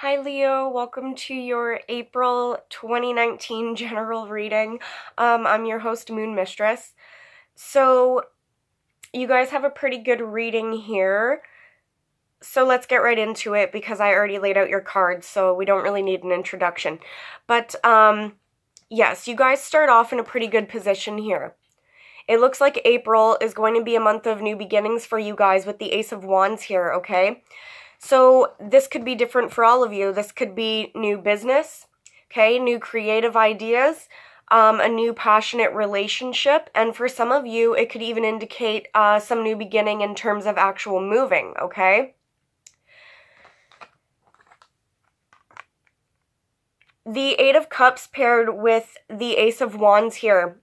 Hi Leo, welcome to your April 2019 general reading. I'm your host, Moon Mistress. So, you guys have a pretty good reading here. So let's get right into it because I already laid out your cards, so we don't really need an introduction. But, yes, you guys start off in a pretty good position here. It looks like April is going to be a month of new beginnings for you guys with the Ace of Wands here, okay? So this could be different for all of you. This could be new business, okay, new creative ideas, a new passionate relationship, and for some of you, it could even indicate some new beginning in terms of actual moving, okay? The Eight of Cups paired with the Ace of Wands here.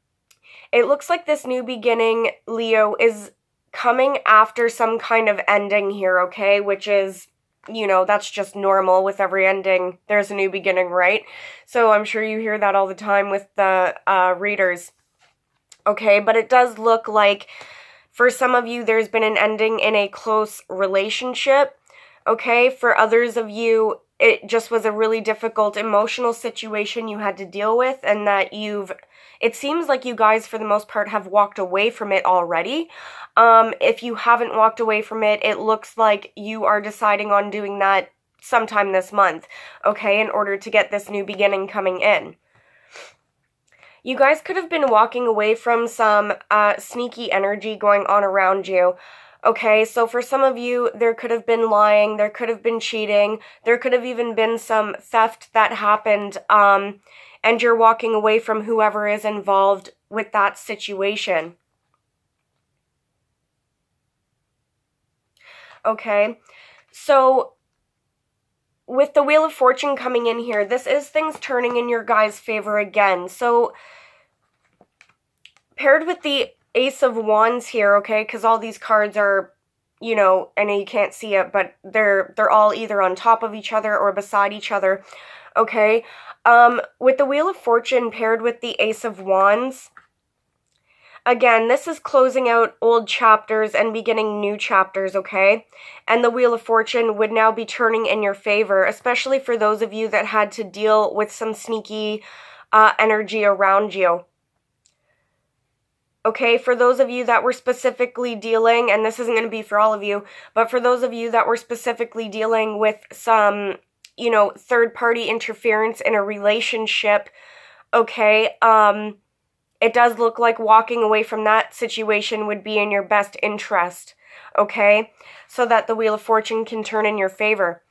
It looks like this new beginning, Leo, is coming after some kind of ending here, okay? Which is, that's just normal. With every ending, there's a new beginning, right? So I'm sure you hear that all the time with the readers. Okay, but it does look like for some of you, there's been an ending in a close relationship. Okay, for others of you, it just was a really difficult emotional situation you had to deal with, and that it seems like you guys, for the most part, have walked away from it already. If you haven't walked away from it, it looks like you are deciding on doing that sometime this month, okay, in order to get this new beginning coming in. You guys could have been walking away from some sneaky energy going on around you. Okay, so for some of you, there could have been lying, there could have been cheating, there could have even been some theft that happened, and you're walking away from whoever is involved with that situation. Okay, so with the Wheel of Fortune coming in here, this is things turning in your guys' favor again. So paired with the Ace of Wands here, okay, because all these cards are, I know you can't see it, but they're all either on top of each other or beside each other, okay? With the Wheel of Fortune paired with the Ace of Wands, again, this is closing out old chapters and beginning new chapters, okay? And the Wheel of Fortune would now be turning in your favor, especially for those of you that had to deal with some sneaky energy around you. Okay, for those of you that were specifically dealing, and this isn't going to be for all of you, but for those of you that were specifically dealing with some, third-party interference in a relationship, okay, it does look like walking away from that situation would be in your best interest, okay, so that the Wheel of Fortune can turn in your favor.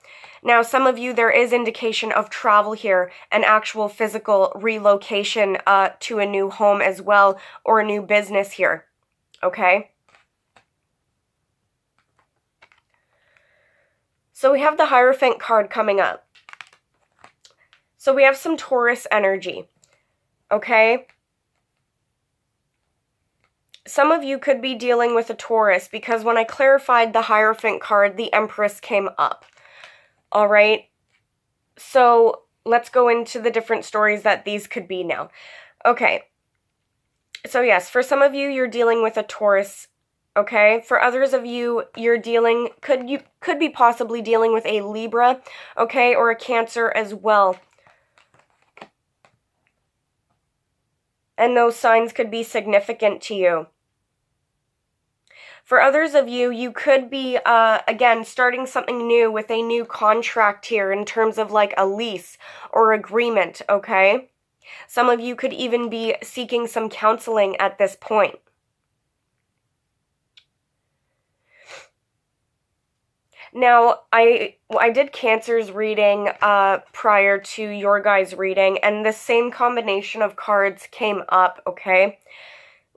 Now, some of you, there is indication of travel here, an actual physical relocation to a new home as well, or a new business here, okay? So we have the Hierophant card coming up. So we have some Taurus energy, okay? Some of you could be dealing with a Taurus because when I clarified the Hierophant card, the Empress came up. All right, so let's go into the different stories that these could be now. Okay, so yes, for some of you, you're dealing with a Taurus, okay? For others of you, you're could be possibly dealing with a Libra, okay, or a Cancer as well. And those signs could be significant to you. For others of you, you could be, again, starting something new with a new contract here in terms of like a lease or agreement, okay? Some of you could even be seeking some counseling at this point. Now, I did Cancer's reading prior to your guys' reading, and the same combination of cards came up, okay?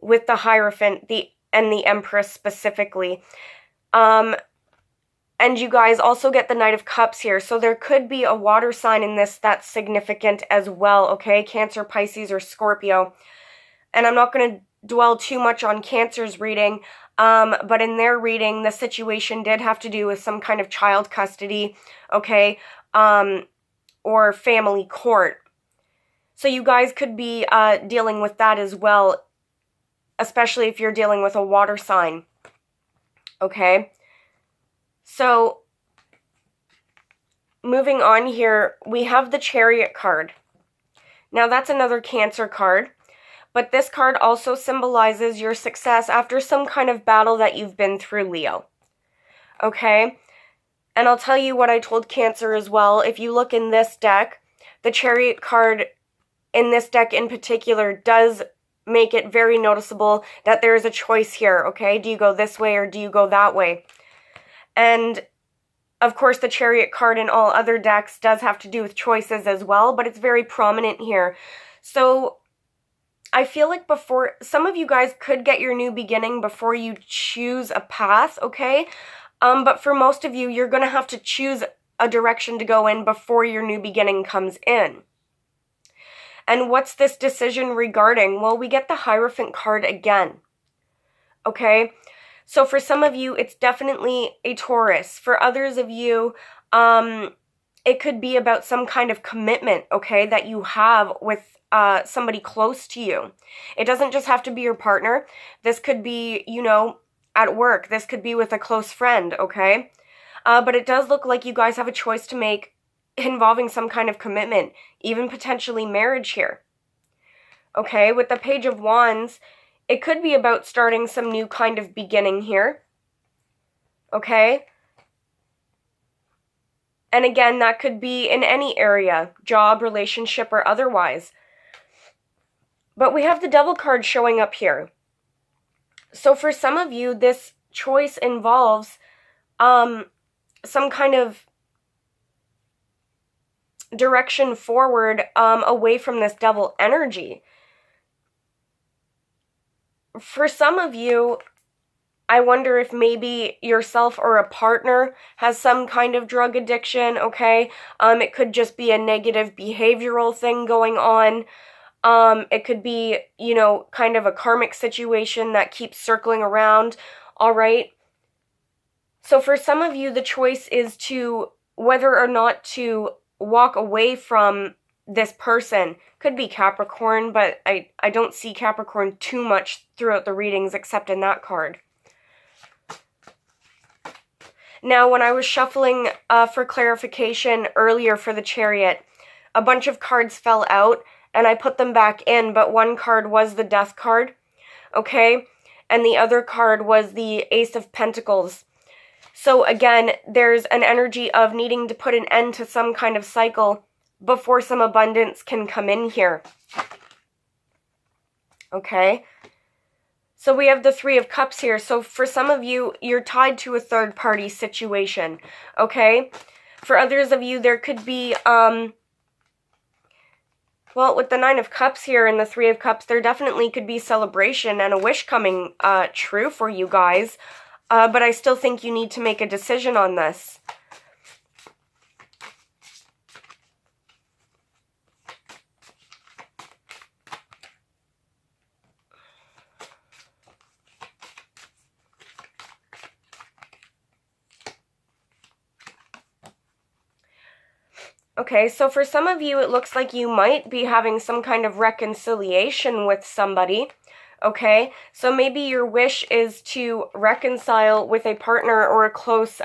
With the Hierophant, and the Empress specifically. And you guys also get the Knight of Cups here, so there could be a water sign in this that's significant as well, okay? Cancer, Pisces, or Scorpio. And I'm not going to dwell too much on Cancer's reading, but in their reading, the situation did have to do with some kind of child custody, okay? Or family court. So you guys could be dealing with that as well, especially if you're dealing with a water sign, okay? So moving on here, we have the Chariot card. Now, that's another Cancer card, but this card also symbolizes your success after some kind of battle that you've been through, Leo. Okay? And I'll tell you what I told Cancer as well. If you look in this deck, the Chariot card in this deck in particular does make it very noticeable that there is a choice here, okay? Do you go this way or do you go that way? And of course, the Chariot card in all other decks does have to do with choices as well, but it's very prominent here. So I feel like before, some of you guys could get your new beginning before you choose a path, okay? But for most of you, you're going to have to choose a direction to go in before your new beginning comes in. And what's this decision regarding? Well, we get the Hierophant card again, okay? So for some of you, it's definitely a Taurus. For others of you, it could be about some kind of commitment, okay, that you have with somebody close to you. It doesn't just have to be your partner. This could be, you know, at work. This could be with a close friend, okay? But it does look like you guys have a choice to make involving some kind of commitment, even potentially marriage here. Okay, with the Page of Wands, it could be about starting some new kind of beginning here. Okay? And again, that could be in any area, job, relationship, or otherwise. But we have the Devil card showing up here. So for some of you, this choice involves some kind of direction forward away from this devil energy. For some of you, I wonder if maybe yourself or a partner has some kind of drug addiction, okay? It could just be a negative behavioral thing going on. It could be, you know, kind of a karmic situation that keeps circling around, all right? So for some of you, the choice is to whether or not to walk away from this person. Could be Capricorn, but I don't see Capricorn too much throughout the readings except in that card. Now, when I was shuffling for clarification earlier for the Chariot, a bunch of cards fell out and I put them back in, but one card was the Death card, okay? And the other card was the Ace of Pentacles. So again, there's an energy of needing to put an end to some kind of cycle before some abundance can come in here. Okay? So we have the Three of Cups here. So for some of you, you're tied to a third-party situation. Okay? For others of you, there could be, well, with the Nine of Cups here and the Three of Cups, there definitely could be celebration and a wish coming true for you guys. But I still think you need to make a decision on this. Okay, so for some of you, it looks like you might be having some kind of reconciliation with somebody. Okay, so maybe your wish is to reconcile with a partner or a close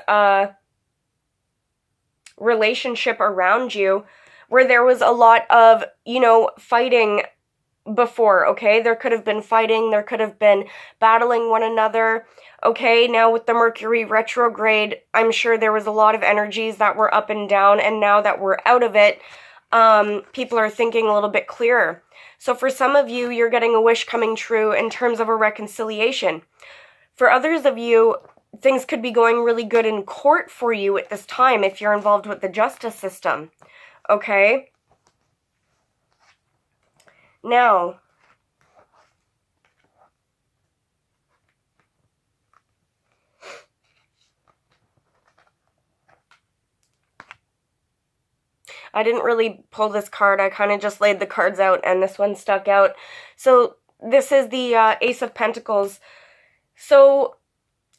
relationship around you where there was a lot of, you know, fighting before, okay? There could have been fighting, there could have been battling one another, okay? Now with the Mercury retrograde, I'm sure there was a lot of energies that were up and down, and now that we're out of it, people are thinking a little bit clearer. So for some of you, you're getting a wish coming true in terms of a reconciliation. For others of you, things could be going really good in court for you at this time if you're involved with the justice system. Okay? Now, I didn't really pull this card. I kind of just laid the cards out and this one stuck out. So this is the Ace of Pentacles. So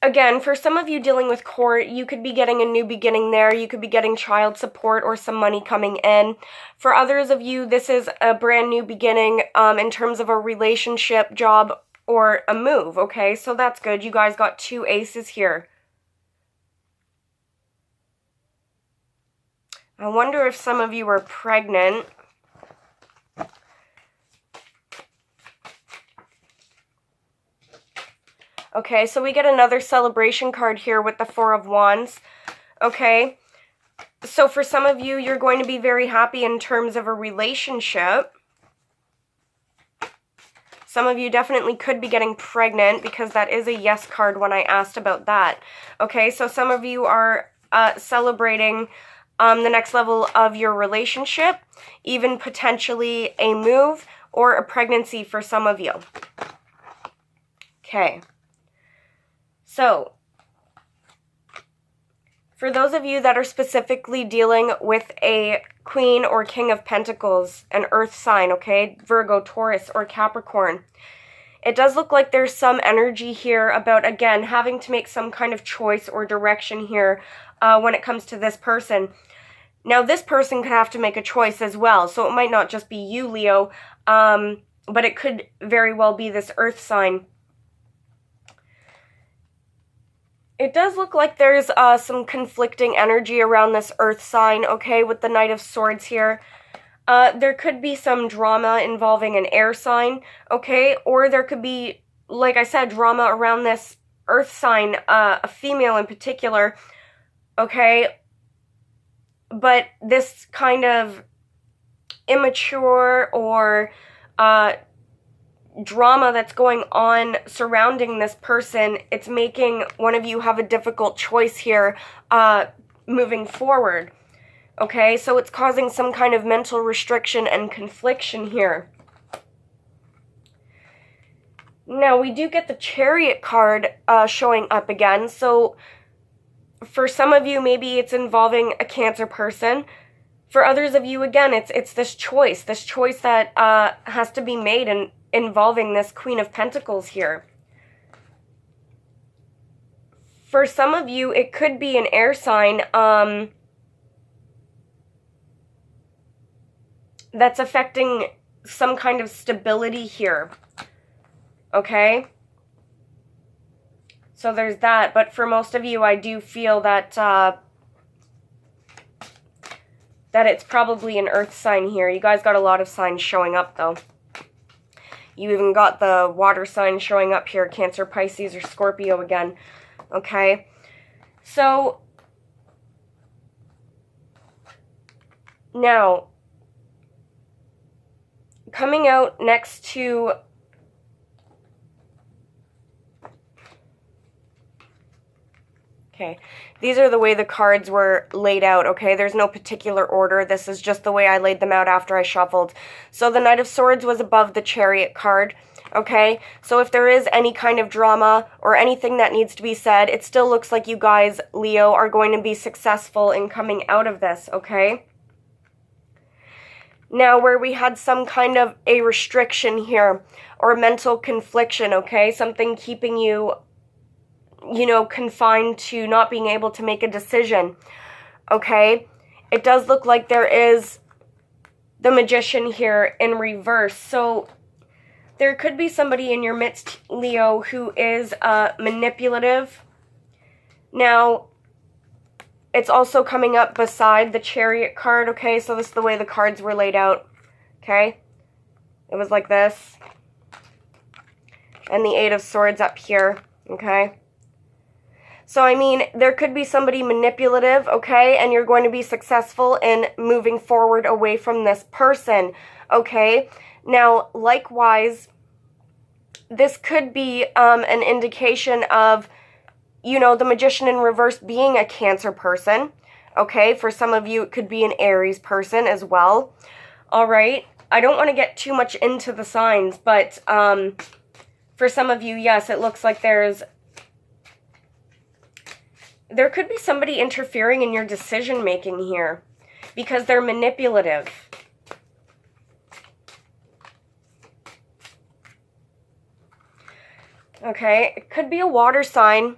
again, for some of you dealing with court, you could be getting a new beginning there. You could be getting child support or some money coming in. For others of you, this is a brand new beginning in terms of a relationship, job, or a move, okay? So that's good. You guys got two aces here. I wonder if some of you are pregnant. Okay, so we get another celebration card here with the Four of Wands. Okay, so for some of you, you're going to be very happy in terms of a relationship. Some of you definitely could be getting pregnant because that is a yes card when I asked about that. Okay, so some of you are celebrating the next level of your relationship, even potentially a move or a pregnancy for some of you. Okay. So, for those of you that are specifically dealing with a Queen or King of Pentacles, an earth sign, okay, Virgo, Taurus, or Capricorn, it does look like there's some energy here about, again, having to make some kind of choice or direction here when it comes to this person. Now, this person could have to make a choice as well, so it might not just be you, Leo, but it could very well be this earth sign. It does look like there's some conflicting energy around this earth sign, okay, with the Knight of Swords here. There could be some drama involving an air sign, okay, or there could be, like I said, drama around this earth sign, a female in particular, okay, but this kind of immature or drama that's going on surrounding this person, it's making one of you have a difficult choice here moving forward. Okay, so it's causing some kind of mental restriction and confliction here. Now, we do get the Chariot card showing up again. So, for some of you, maybe it's involving a Cancer person. For others of you, again, it's this choice that has to be made and involving this Queen of Pentacles here. For some of you, it could be an air sign that's affecting some kind of stability here. Okay? So there's that. But for most of you, I do feel that that it's probably an earth sign here. You guys got a lot of signs showing up, though. You even got the water sign showing up here, Cancer, Pisces, or Scorpio again. Okay? So, now, coming out next to okay, these are the way the cards were laid out, okay? There's no particular order. This is just the way I laid them out after I shuffled. So the Knight of Swords was above the Chariot card, okay? So if there is any kind of drama or anything that needs to be said, it still looks like you guys, Leo, are going to be successful in coming out of this, okay? Now, where we had some kind of a restriction here or mental confliction, okay? Something keeping you, you know, confined to not being able to make a decision, okay? It does look like there is the Magician here in reverse. So there could be somebody in your midst, Leo, who is manipulative. Now, it's also coming up beside the Chariot card, okay? So this is the way the cards were laid out, okay? It was like this. And the Eight of Swords up here, okay? So, I mean, there could be somebody manipulative, okay, and you're going to be successful in moving forward away from this person, okay? Now, likewise, this could be an indication of, you know, the Magician in reverse being a Cancer person, okay? For some of you, it could be an Aries person as well, all right? I don't want to get too much into the signs, but for some of you, yes, it looks like there could be somebody interfering in your decision-making here because they're manipulative. Okay, it could be a water sign,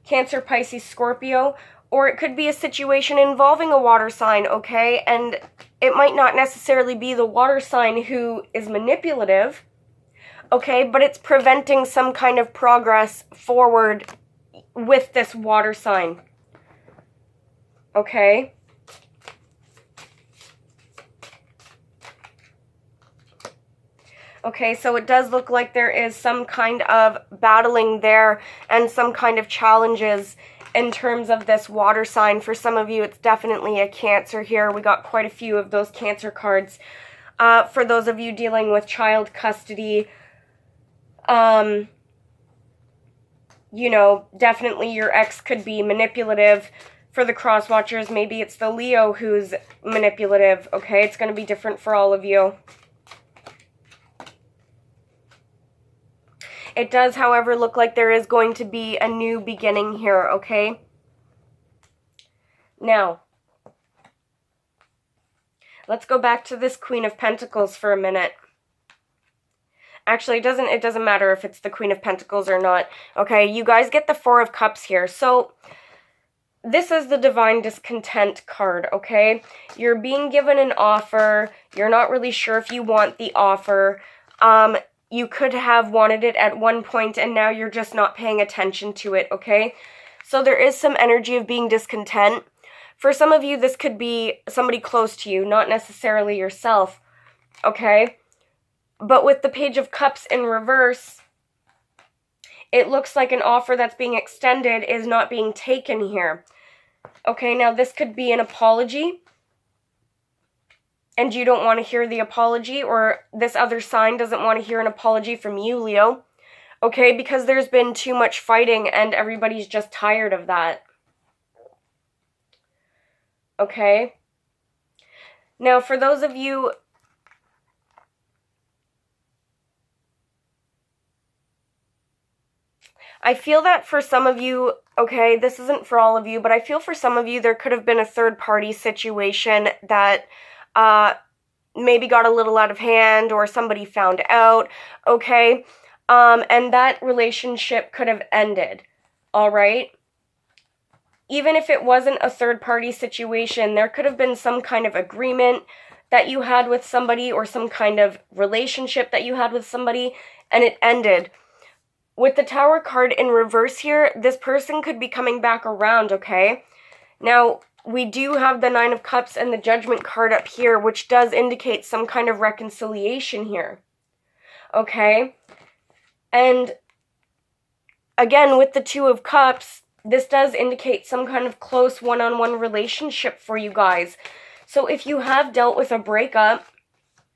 Cancer, Pisces, Scorpio, or it could be a situation involving a water sign, okay? And it might not necessarily be the water sign who is manipulative, okay? But it's preventing some kind of progress forward with this water sign, okay? Okay, so it does look like there is some kind of battling there and some kind of challenges in terms of this water sign. For some of you, it's definitely a Cancer here. We got quite a few of those Cancer cards. For those of you dealing with child custody, you know, definitely your ex could be manipulative. For the crosswatchers, maybe it's the Leo who's manipulative, okay? It's going to be different for all of you. It does, however, look like there is going to be a new beginning here, okay? Now, let's go back to this Queen of Pentacles for a minute. Actually, it doesn't matter if it's the Queen of Pentacles or not, okay? You guys get the Four of Cups here. So, this is the Divine Discontent card, okay? You're being given an offer. You're not really sure if you want the offer. You could have wanted it at one point and now you're just not paying attention to it, okay? So there is some energy of being discontent. For some of you, this could be somebody close to you, not necessarily yourself, okay? But with the Page of Cups in reverse, it looks like an offer that's being extended is not being taken here. Okay, now this could be an apology, and you don't want to hear the apology, or this other sign doesn't want to hear an apology from you, Leo. Okay, because there's been too much fighting and everybody's just tired of that. Okay? Now, for those of you... I feel that for some of you, okay, this isn't for all of you, but I feel for some of you there could have been a third-party situation that maybe got a little out of hand or somebody found out, okay? And that relationship could have ended, all right? Even if it wasn't a third-party situation, there could have been some kind of agreement that you had with somebody or some kind of relationship that you had with somebody, and it ended. With the Tower card in reverse here, this person could be coming back around, okay? Now, we do have the Nine of Cups and the Judgment card up here, which does indicate some kind of reconciliation here, okay? And, again, with the Two of Cups, this does indicate some kind of close one-on-one relationship for you guys. So if you have dealt with a breakup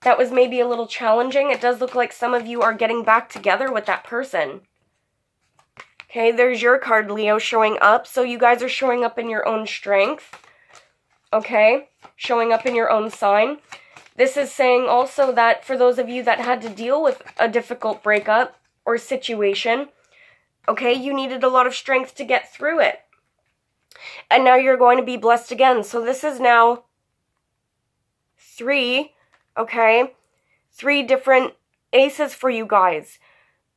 that was maybe a little challenging, it does look like some of you are getting back together with that person. Okay, there's your card, Leo, showing up. So you guys are showing up in your own strength. Okay, showing up in your own sign. This is saying also that for those of you that had to deal with a difficult breakup or situation, okay, you needed a lot of strength to get through it. And now you're going to be blessed again. So this is now 3, okay, 3 different aces for you guys.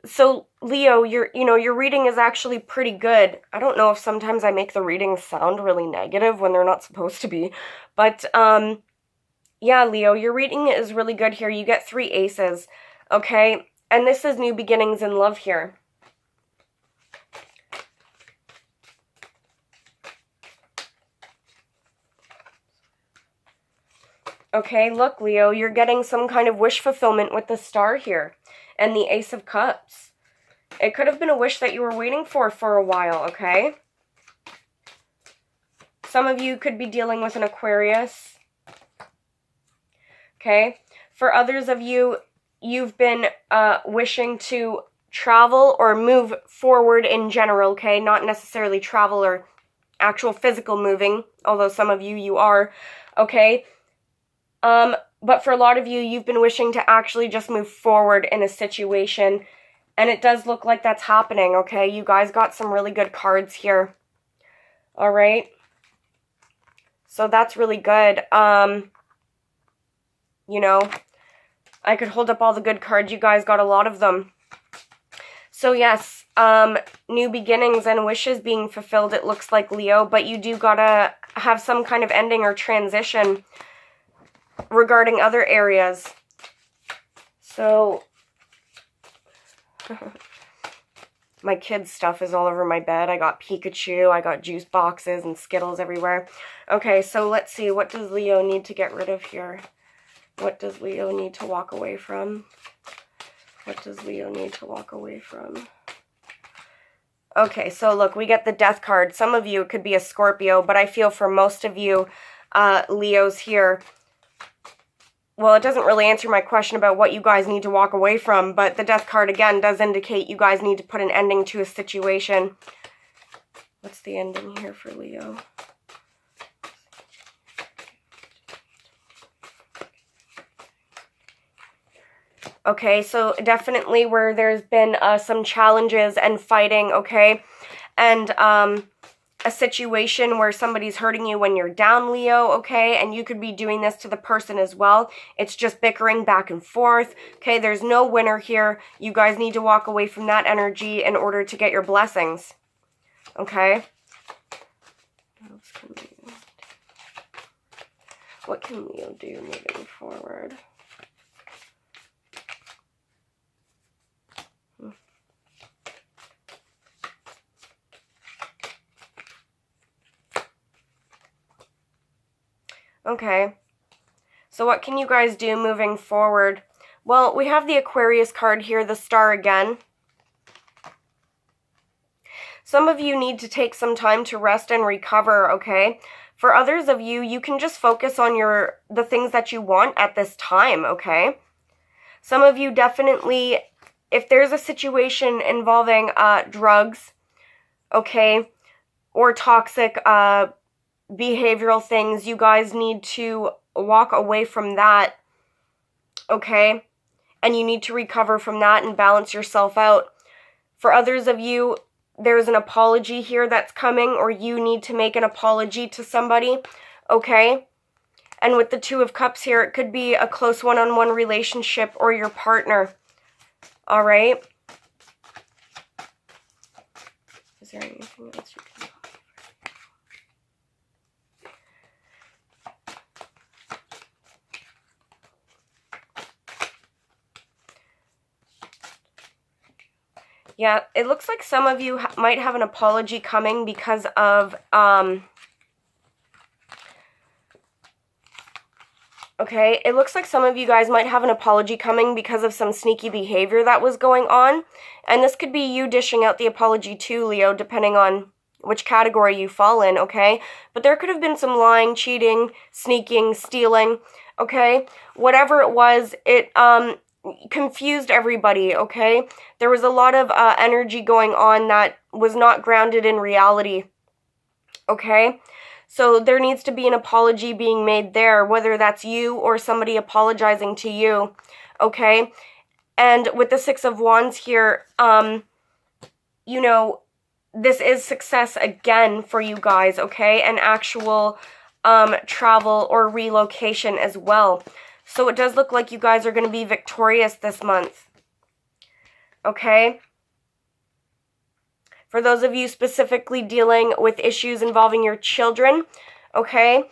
So, Leo, your reading is actually pretty good. I don't know if sometimes I make the readings sound really negative when they're not supposed to be. But, yeah, Leo, your reading is really good here. You get 3 aces, okay? And this is new beginnings in love here. Okay, look, Leo, you're getting some kind of wish fulfillment with the Star here. And the Ace of Cups. It could have been a wish that you were waiting for a while, okay? Some of you could be dealing with an Aquarius. Okay? For others of you, you've been wishing to travel or move forward in general, okay? Not necessarily travel or actual physical moving, although some of you are, okay? But for a lot of you, you've been wishing to actually just move forward in a situation. And it does look like that's happening, okay? You guys got some really good cards here. All right? So that's really good. You know, I could hold up all the good cards. You guys got a lot of them. So yes, new beginnings and wishes being fulfilled, it looks like, Leo. But you do gotta have some kind of ending or transition regarding other areas. So, my kids' stuff is all over my bed. I got Pikachu, I got juice boxes and Skittles everywhere. Okay, so let's see. What does Leo need to get rid of here? What does Leo need to walk away from? What does Leo need to walk away from? Okay, so look, we get the Death card. Some of you, it could be a Scorpio, but I feel for most of you, Leos here, well, it doesn't really answer my question about what you guys need to walk away from, but the Death card, again, does indicate you guys need to put an ending to a situation. What's the ending here for Leo? Okay, so definitely where there's been some challenges and fighting, okay? And a situation where somebody's hurting you when you're down, Leo, okay? And you could be doing this to the person as well. It's just bickering back and forth, okay? There's no winner here. You guys need to walk away from that energy in order to get your blessings, okay? What can Leo do moving forward? Okay, so what can you guys do moving forward? Well, we have the Aquarius card here, the Star again. Some of you need to take some time to rest and recover, okay? For others of you, you can just focus on the things that you want at this time, okay? Some of you definitely, if there's a situation involving drugs, okay, or toxic behavioral things, you guys need to walk away from that, okay? And you need to recover from that and balance yourself out. For others of you, there's an apology here that's coming, or you need to make an apology to somebody, okay? And with the Two of Cups here, it could be a close one-on-one relationship or your partner, all right? Is there anything else you can... Yeah, it looks like some of you might have an apology coming because of, okay, it looks like some of you guys might have an apology coming because of some sneaky behavior that was going on. And this could be you dishing out the apology too, Leo, depending on which category you fall in, okay? But there could have been some lying, cheating, sneaking, stealing, okay? Whatever it was, it, confused everybody, okay? There was a lot of energy going on that was not grounded in reality, okay? So there needs to be an apology being made there, whether that's you or somebody apologizing to you, okay? And with the Six of Wands here, you know, this is success again for you guys, okay? And actual travel or relocation as well. So it does look like you guys are going to be victorious this month, okay? For those of you specifically dealing with issues involving your children, okay,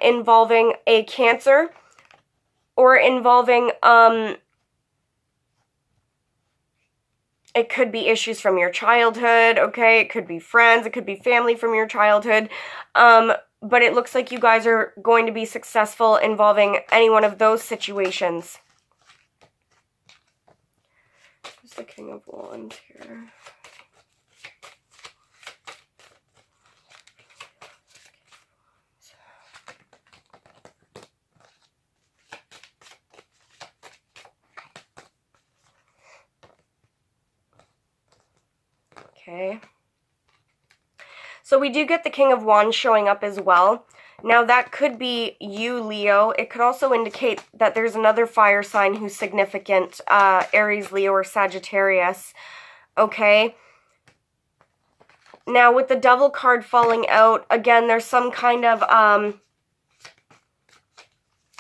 involving a cancer, or involving, it could be issues from your childhood, okay? It could be friends, it could be family from your childhood, but it looks like you guys are going to be successful involving any one of those situations. Who's the King of Wands here? Okay. So we do get the King of Wands showing up as well. Now that could be you, Leo. It could also indicate that there's another fire sign who's significant, Aries, Leo, or Sagittarius. Okay. Now with the Devil card falling out, again, there's some kind of,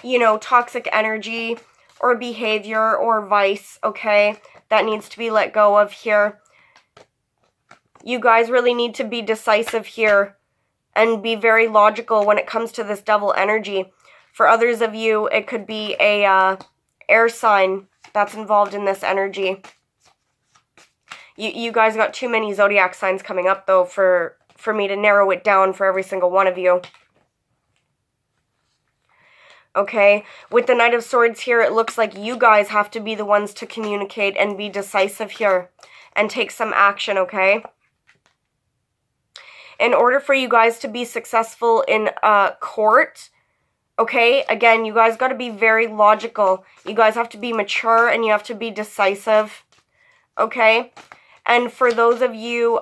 you know, toxic energy or behavior or vice, okay, that needs to be let go of here. You guys really need to be decisive here and be very logical when it comes to this Devil energy. For others of you, it could be a air sign that's involved in this energy. You guys got too many zodiac signs coming up, though, for me to narrow it down for every single one of you. okay? With the Knight of Swords here, it looks like you guys have to be the ones to communicate and be decisive here and take some action, okay? In order for you guys to be successful in court, okay, again, you guys got to be very logical. You guys have to be mature and you have to be decisive, okay? And for those of you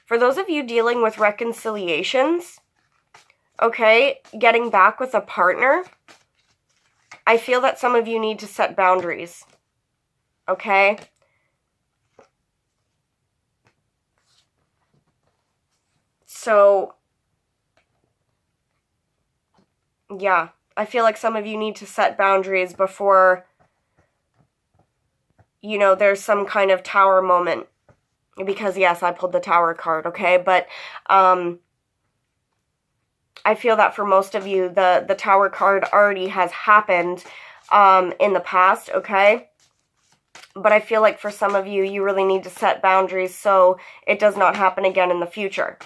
dealing with reconciliations, okay, getting back with a partner, I feel that some of you need to set boundaries, okay? So, yeah, I feel like some of you need to set boundaries before, you know, there's some kind of tower moment. Because, yes, I pulled the tower card, okay? But, I feel that for most of you, the tower card already has happened, in the past, okay? But I feel like for some of you, you really need to set boundaries so it does not happen again in the future.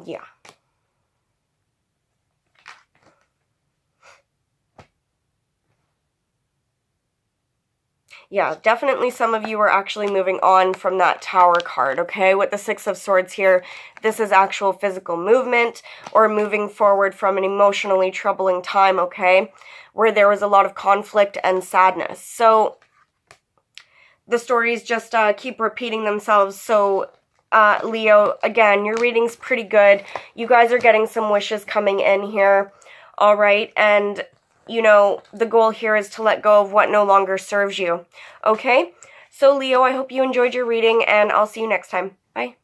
Yeah. Yeah, definitely some of you are actually moving on from that tower card, okay? With the Six of Swords here, this is actual physical movement or moving forward from an emotionally troubling time, okay? Where there was a lot of conflict and sadness. So, the stories just keep repeating themselves. So, Leo, again, your reading's pretty good. You guys are getting some wishes coming in here, all right? And, you know, the goal here is to let go of what no longer serves you, okay? So, Leo, I hope you enjoyed your reading, and I'll see you next time. Bye.